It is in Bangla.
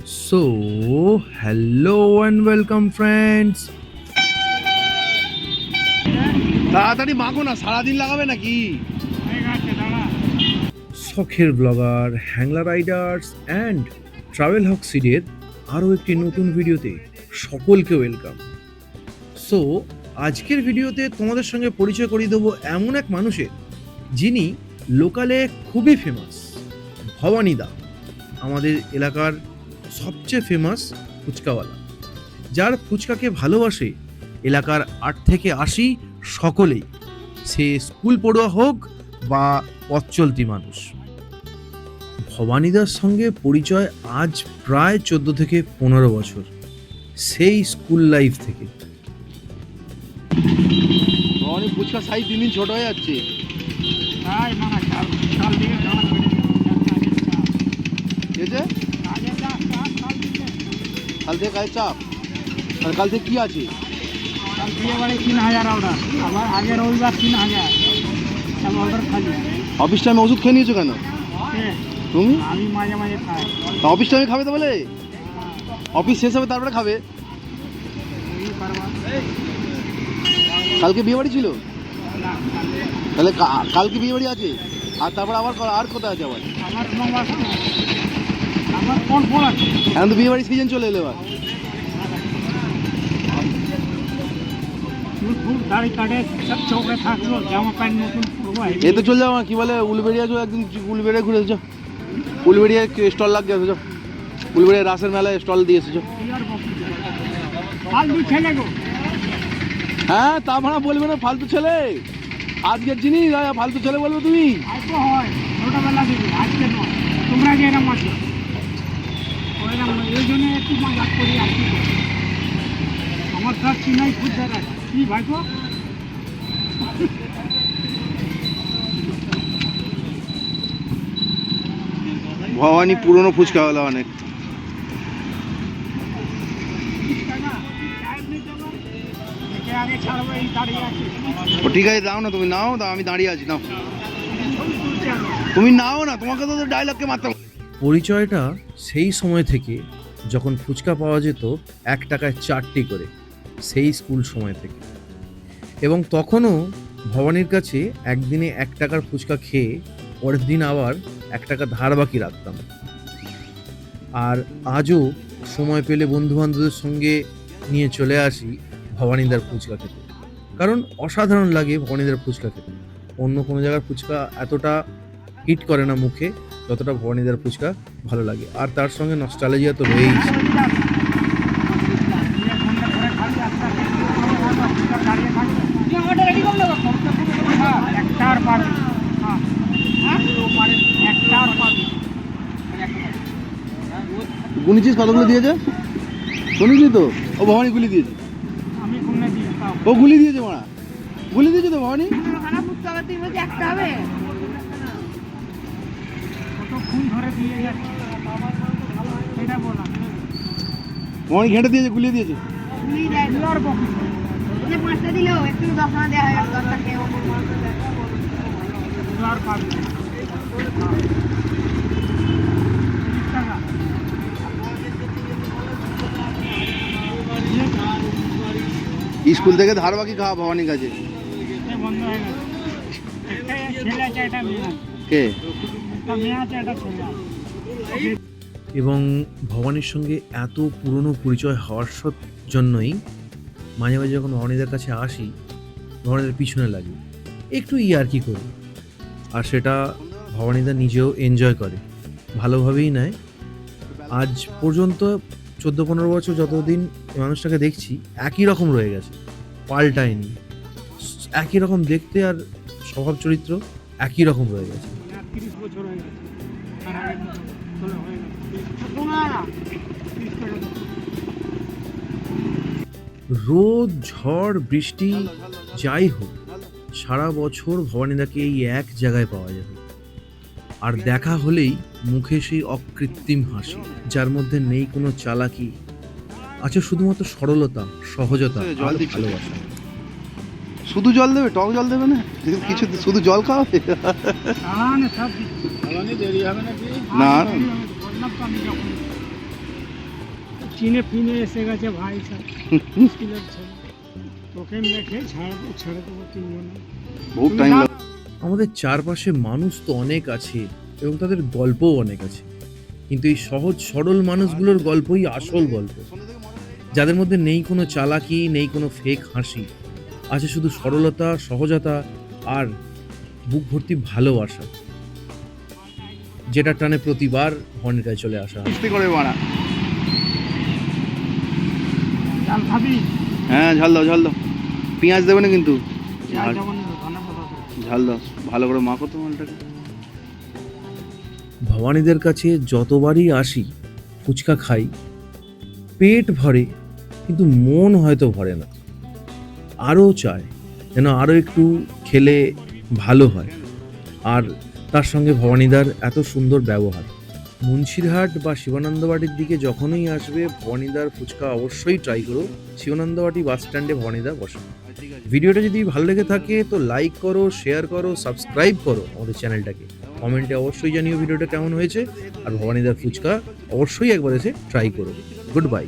So, hello and welcome friends. তাড়াতাড়ি মাখো না, সারাদিন লাগাবে নাকি? শখের blogger, Hangla Riders and travel হক সিরিজের আরও একটি নতুন ভিডিওতে সকলকে ওয়েলকাম। সো আজকের ভিডিওতে তোমাদের সঙ্গে পরিচয় করিয়ে দেবো এমন এক মানুষের যিনি লোকালে খুবই ফেমাস, ভবানীদা, আমাদের এলাকার সবচেয়ে ফেমাস ফুচকাওয়ালা, যার ফুচকাকে ভালোবাসে এলাকার 8 থেকে 80 সকলেই, সে স্কুল পড়ুয়া হোক বা পথ চলতি মানুষ। ভবানীদার সঙ্গে পরিচয় আজ প্রায় 14 থেকে 15 বছর, সেই স্কুল লাইফ থেকে। ভবানী ফুচকা সাইজ দিন দিন ছোট হয়ে যাচ্ছে। কাল থেকে কাজের চাপ, আর কাল থেকে কি আছে? বিয়েবাড়ি 3000 অর্ডার, আবার আগের রবিবার 3000 অর্ডার খালি। অফিস টাইমে ওষুধ খেয়ে নিয়েছো কেন তুমি? আমি মাঝে মাঝে খাই। অফিস টাইমে খাবে তো বলে? অফিস শেষ হবে তারপরে খাবে। কালকে বিয়ে বাড়ি ছিল, তাহলে কালকে বিয়ে বাড়ি আছে, আর তারপর আবার আর কোথায় আছে? আবার আমার কোন ফোন আছে? এখন তো বিয়ে বাড়ির সিজন চলে এলো। এবার দাড়ি কাটে সব চৌকে থাকলো, জামা প্যান্ট নতুন পরবো। এই তো চলে যাবো, কি বলে উলবেড়িয়া যাও, একদিন উলবেড়িয়া ঘুরে এসেছো। উলবেড়িয়া স্টল লাগ গেছে, উলবেড়িয়া রাসের মেলায় স্টল দিয়ে এসেছো। ফালতু ছেলে গো। হ্যাঁ, তা ভাড়া বলবে না ফালতু ছেলে, আজকের জিনিস ফালতু ছেলে বলবে তুমি? আজকে হয় ছোটবেলা থেকে, আজকে নয়। তোমরা যে এরকম আছো ওইরকম, এই জন্য একটু মজাক করি আর কি করি। আমার তার চিনাই ফুটদার আছে কি ভাইকো। ভবানী পুরনো ফুচকাওয়ালা অনেক। ও ঠিক আছে, দাও না, তুমি নাও, দাও, আমি দাঁড়িয়ে আছি, নাও তুমি নাও না, তোমাকে তো ডায়লগকে মারতে। পরিচয়টা সেই সময় থেকে যখন ফুচকা পাওয়া যেত 1 টাকায় 4টি করে, সেই স্কুল সময় থেকে। এবং তখনও ভবানীর কাছে একদিনে 1 টাকার ফুচকা খেয়ে পরের দিন আবার 1 টাকা ধার বাকি রাখতাম। আর আজও সময় পেলে বন্ধুবান্ধবদের সঙ্গে নিয়ে চলে আসি ভবানীদার ফুচকা খেতে, কারণ অসাধারণ লাগে ভবানীদার ফুচকা খেতে। অন্য কোনো জায়গার ফুচকা এতটা হিট করে না মুখে যতটা ভবানীদার ফুচকা ভালো লাগে। আর তার সঙ্গে নস্টালজিয়া তো রয়েইছে। গুনিছিস কতগুলো দিয়েছে? শুনিসনি তো? ও ভবানী গুলি দিয়েছে, ও গুলি দিয়েছে, মারা গুলি দিয়েছে তো ভবানী। ভবানী ঘেঁটে দিয়েছে, গুলিয়ে দিয়েছে। স্কুল থেকে ধার বাকি খাওয়া ভবানীর কাছে। কে? এবং ভবানীর সঙ্গে এত পুরনো পরিচয় হওয়ার জন্যই মাঝে মাঝে যখন ভবানীদের কাছে আসি, ভবানীদের পিছনে লাগি, একটু ইয়ার্কি করি, আর সেটা ভবানীদা নিজেও এনজয় করে, ভালোভাবেই নেয়। আজ পর্যন্ত 14-15 বছর যতদিন এই মানুষটাকে দেখছি একই রকম রয়ে গেছে, পাল্টায়নি, একই রকম দেখতে, আর স্বভাব চরিত্র একই রকম রয়ে গেছে। 30 বছর হয়ে গেছে। রোদ, ঝড়, বৃষ্টি যাই হোক, সারা বছর ভবানীদাকে এই এক জায়গায় পাওয়া যাবে। আর দেখা হলেই মুখে সেই অকৃত্রিম হাসি, যার মধ্যে নেই কোনো চালাকি, আছে শুধুমাত্র সরলতা, সহজতা আর ভালোবাসা। শুধু জল দেবে, টক জল দেবে না, কিছু শুধু জল খাওয়াবে? না না, চিনে ফিনে এসে গেছে ভাই সব স্কুলের ছেলে, তোকে দেখে ছেড়ে দেবো তিনজনে। বহুত টাইম লাগে। আমাদের চারপাশে মানুষ তো অনেক আছে এবং তাদের গল্পও অনেক আছে, কিন্তু এই সহজ সরল মানুষগুলোর গল্পই আসল গল্প, যাদের মধ্যে নেই কোনো চালাকি, নেই কোনো ফেক হাসি, আছে শুধু সরলতা, সহজতা আর বুক ভর্তি ভালোবাসা, যেটা টানে প্রতিবার ভবানীর কাছে চলে আসা হয়। কুস্তি করে মারা। জাল খাবি? হ্যাঁ ঝাল দাও, ঝাল দাও। পেঁয়াজ দেবে না কিন্তু, জাল যেমন ধনে পাতা দেবো। ঝাল দাও ভালো করে মাখো তো মালটাকে। ভবানীদের কাছে যতবারই আসি ফুচকা খাই, পেট ভরে কিন্তু মন হয়তো ভরে না, আরও চায় যেন আরও একটু খেলে ভালো হয়। আর তার সঙ্গে ভবানীদার এত সুন্দর ব্যবহার। মুন্সিরহাট বা শিবানন্দবাটির দিকে যখনই আসবে ভবানীদার ফুচকা অবশ্যই ট্রাই করো। শিবানন্দবাটি বাস স্ট্যান্ডে ভবানীদা বসে। ভিডিওটা যদি ভালো লেগে থাকে তো লাইক করো, শেয়ার করো, সাবস্ক্রাইব করো আমাদের চ্যানেলটাকে। কমেন্টে অবশ্যই জানিও ভিডিওটা কেমন হয়েছে, আর ভবানীদার ফুচকা অবশ্যই একবার এসে ট্রাই করো। Good bye.